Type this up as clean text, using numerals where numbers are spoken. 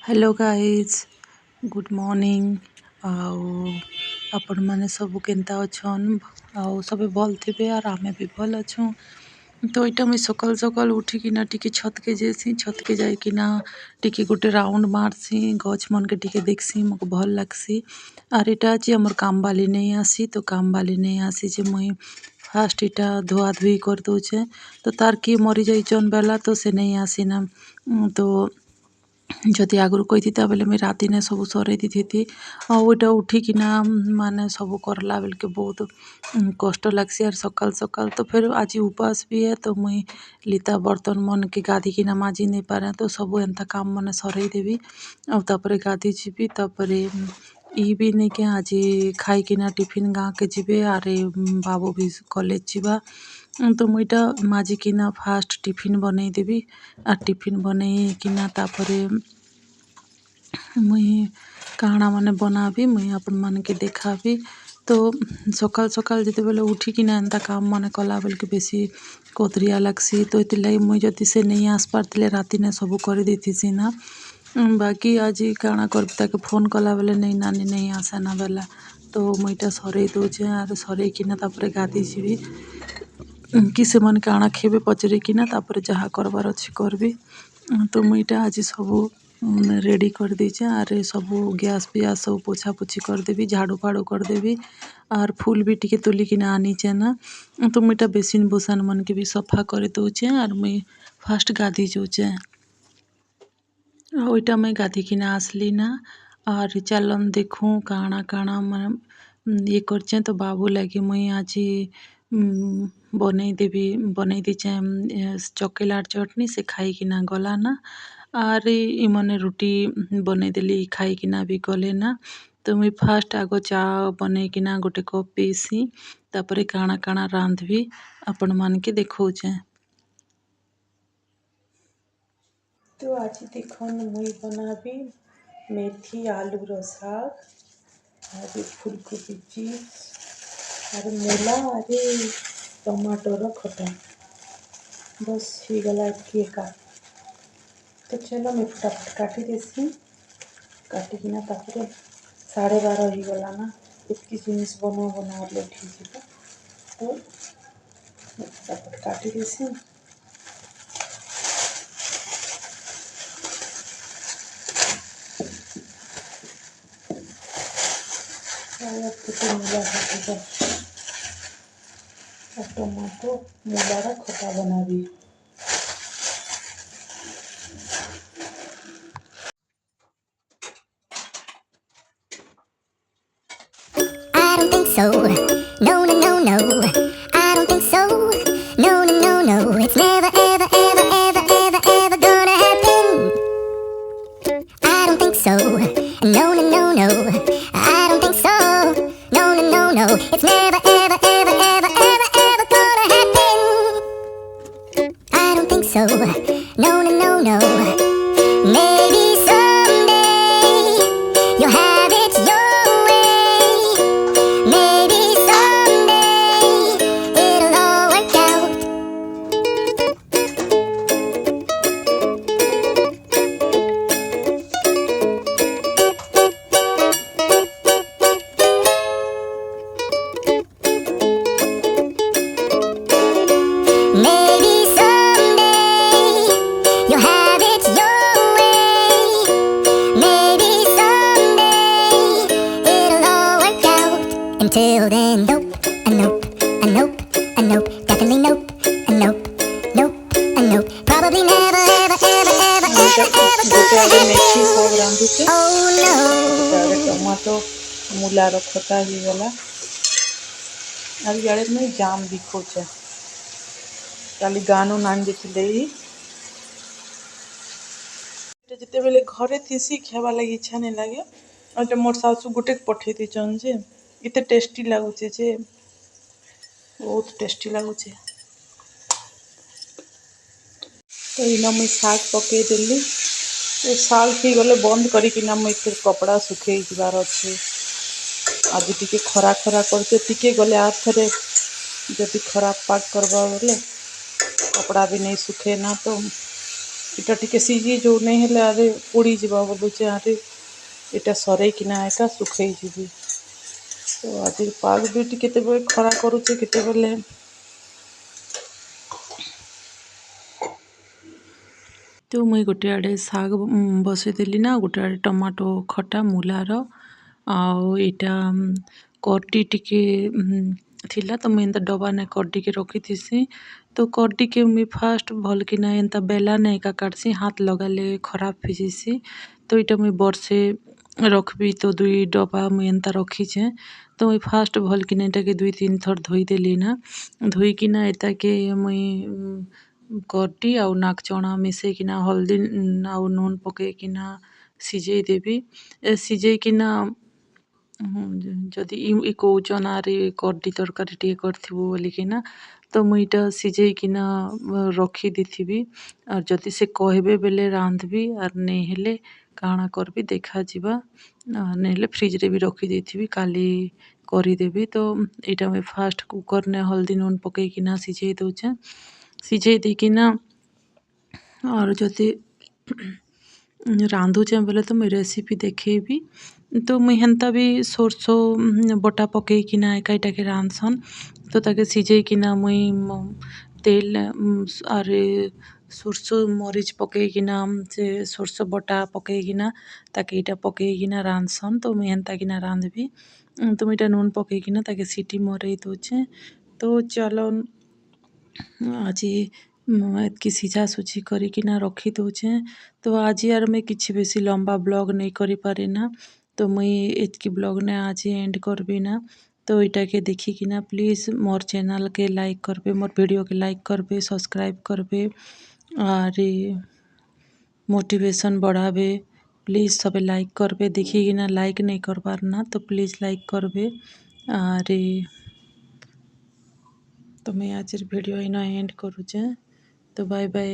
Hello guys good morning. आउ आपण माने सब केनता अछन आउ सब भल थिबे और आमे भी भल अछू। तो इटा मुई सकाल सकाल उठिकिना टिके छत के जेसी छत के जाइकिना टिके गोटे राउंड मारसी गछ मन के टिके देखसी मको भल लागसी। और इटा आज हमर काम वाली नहीं आसी तो काम वाली नहीं आसी जे मुई फास्ट इटा धुआ धुई कर दोचे तो तार किए मरी जाइचन बेला तो से नहीं आसीना। तो जदि आगुरी कहीथा बेले मुझे राति ने सब सरे थी आईटा उठिकिना माने सब करला बेल के बहुत कष्ट लगसी। और सकाल सकाल तो फिर आज उपास भी है तो मुई लिता बर्तन मन के गाधी किना माजी नहीं पारे तो सब एंता काम मन सरे देवी और गाधी जीवी ई भी नहीं के आज खाई किना टिफिन गाँ के जीवे आरे बाबू भी कॉलेज जीवा। तो मुईटा माजी किना फास्ट टिफिन बनई देवी और टिफिन बनई किना तापरे मुई काଣା माने बनाबी मुई अपन मन के देखाबी। तो सकाल सकाल जिते बेले उठिकिना एंता काम माने कला बेल के बेसी कोतरिया लगसी तो इतिलाई मुई जति से नहीं आस पारथिले राति ने सब कर देथिसी ना। बाकी आज काଣା करबी ताके फोन कला बेले नहीं नानी नहीं आसे ना बेला तो मुईटा सरे दोचे और सरे किना तापरे गाधी जीवी कि से मन काଣା खेबे पचरे किना तापरे जहा करबार अछि करबी। तो मुईटा आज सब रेडी कर दीचे और सब गैस पियास सब पोछा पोछी कर देवी झाड़ू फाड़ू कर देवी और फूल भी टिके तुलिकिना आनीचे ना। तो मुईटा बेसिन बुसान मन के भी सफा कर दौचे और मुई फास्ट गाधी जोचे ओईटा मुई गाधी किना आसली ना। और चलन देखूँ काଣା काଣା मन ये करचे तो बाबू लगी मुई आज बनई देवी बनई दीचे चकेलार चटनी से खाई किना गला ना। और इमने रुटी बनई देली खाई किना भी गले ना। तो मुई फास्ट आगो चा बनई किना गोटे कप पीसी तापरे काଣା काଣା रांधवी आपण मान के देखौचे। तो आज देखन मुई बनाबी मेथी आलूर साग और फूलकोबी चिप्स और मूला और टमाटर खटा बस ही गला इतकी का। तो चलो मैं फटाफट काटी देसी काटिकिना तापरे 12:30 ही गला ना इतकी जिनिस बना बना लेठी जीवा तो मैं फटाफट काटी देसी। मूला काटिबा और टमाटो मूलार खटा बनाबी। I don't think so. No, no, no, no. I don't think so. No, no, no, no. It's never, ever, ever, ever, ever, ever gonna happen. I don't think so. No, no, no, no. I don't think so. No, no, no, no. It's never, ever, ever, ever, ever, ever gonna happen. I don't think so. No, no, no, no. Maybe someday you'll have it your way. Maybe someday it'll all work out. Maybe someday you'll have it your way. Maybe someday it'll all work out. Until then, nope, a nope, a nope, a nope, definitely nope, a nope, nope, a nope. Probably never, ever, ever, ever, ever, ever gonna methi happen. साग रांधुचे Oh no. Tomato मूलार खटा ही गला और इे मुझे जाम दिखोचे काली गानो नान देते जिते बेले घरे थीसी खेवा लगी इच्छा नहीं लगे और मोर सासू गोटे पठे दीचन जे इते टेस्टी लगुचे जे बहुत टेस्टी लगुचे। तो इना मुई साग पकई देली तो साग थी गले बंद करिकिना मुई फिर कपड़ा सुखई जीवार अच्छे आज टिके खरा खरा करते टिके गले आर थरे जदि खराब पाग करबा बोले कपड़ा भी नहीं सुखे ना तो इटा टिके सिझी जो नहीं हेले आरे पोड़ी जीवा बोलुचे आरे इटा सरे किना एका सुखई जीवी तो आज पाग भी केतेबेले खरा करुचे केतेबेले तो मुई गोटे आड़े शाग बसईदेली ना गोटे आड़े टमाटो खटा मूलार आईटा कड्डी टिके थिला तो मुई एंता डबा ने कड्डी के रखी थीसी तो कड्डी के मुई फास्ट भल किना एंता बेला ने एका काटसी हाथ लगाले खराब हो जासी तो इटा मुई वर्षे रखबी तो 2 डबा मुई एंता रखीचे तो मुई फास्ट भल किना एटाके 2-3 थर धोईदेली ना धोईकिना एताके मुई कड्डी आउ नाक चना मिसेकिना हल्दी आउ नून पकेकिना सिझेई देबी सिझेइकिना जदि इ कौचन आरे कड्डी तरकारी टिके करथिबु बोलिकिना तो मुई इटा सिझेइकिना रखी देथिबी आर जदि से कहबे बेले रांधबी आर नहीं हेले काଣା करबी देखा जिबा नहीं हेले फ्रिज रे भी रखी देथिबी काली କରିଦେବି तो ଏଇଟା ମୁଇଁ ଫାଷ୍ଟ କୁକର୍ନେ ହଳଦୀ ନୁନ୍ ପକେଇକିନା ସିଝେଇ ଦଉଛେ ସିଝେଇ ଦେଇକିନା और जदि रांधुचे बोले तो मुई रेसिपी देखेबी तो मुई हेन्ता भी सोरसो बटा पकेइकिना एका इटाके रांधसन तो ताके सिझेइकिना मुई तेल आरे सोरसो मरीच पकेइकिना से सोरसो बटा पकेइकिना ताके इटा पकेइकिना रांधसन तो मुई हेन्ता किना रांधबी तो मुई इटा नून पकेइकिना ताके सीटी मरई दउछे तो चलो आज एतकी सिझासुझी करिकिना रखी दउछे तो आज यार मैं किछि बेसी लंबा ब्लॉग नहीं करि पारे ना तो मुई एतकी ब्लॉग ने आज एंड करबी ना तो इटाके देखिकिना प्लीज मोर चैनल के लाइक करबे मोर वीडियो के लाइक करबे सब्सक्राइब करबे और मोटिवेशन बढ़ाबे प्लीज सबे लाइक करबे देखिकिना लाइक नहीं करबार ना तो प्लीज लाइक करबे और तो मैं आज वीडियो इन एंड करूचे तो बाय बाय।